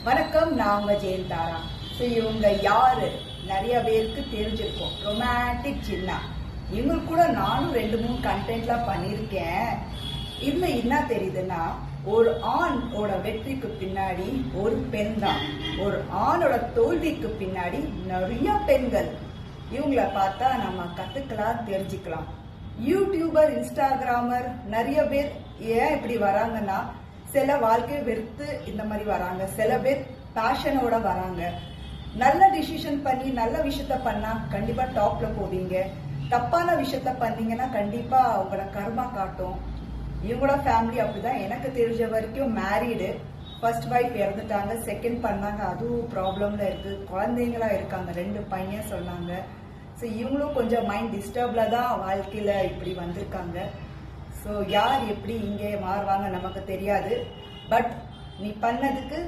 வணக்கம், நான் உங்க ஜெயந்தாரா. ஸோ இவங்க யாரு நிறைய பேருக்கு தெரிஞ்சிருக்கும். ரொமான்டிக் சின்னா. இவங்களுக்கு கூட நானும் 2-3 கண்டென்ட்லாம் பண்ணியிருக்கேன். இதுல என்ன தெரியுதுன்னா, ஒரு ஆணோட வெற்றிக்கு பின்னாடி ஒரு பெண் தான், ஒரு ஆணோட தோல்விக்கு பின்னாடி நிறைய பெண்கள். இவங்கள பார்த்தா நம்ம கத்துக்கலாம், தெரிஞ்சுக்கலாம். யூடியூபர், இன்ஸ்டாகிராமர் நிறைய பேர் ஏன் இப்படி வராங்கன்னா, சில வாழ்க்கையை வெறுத்து இந்த மாதிரி வராங்க, சில பேர் பேஷனோட வராங்க. நல்ல டிசிஷன் பண்ணி நல்ல விஷயத்த பண்ணா கண்டிப்பா டாப்ல போவீங்க. தப்பான விஷயத்த பண்ணீங்கன்னா கண்டிப்பா உங்களோட கர்மா காட்டும். இவங்களோட ஃபேமிலி அப்படிதான். எனக்கு தெரிஞ்ச வரைக்கும் மேரீடு, ஃபர்ஸ்ட் வைஃப் இறந்துட்டாங்க, செகண்ட் பண்ணாங்க, அதுவும் ப்ராப்ளம்ல இருக்கு, குழந்தைங்களா இருக்காங்க, 2 பையன் சொன்னாங்க. ஸோ இவங்களும் கொஞ்சம் மைண்ட் டிஸ்டர்ப்ல தான் வாழ்க்கையில இப்படி வந்திருக்காங்க. ஸோ யார் எப்படி இங்கே மாறுவாங்க நமக்கு தெரியாது. பட் நீ பண்ணதுக்கு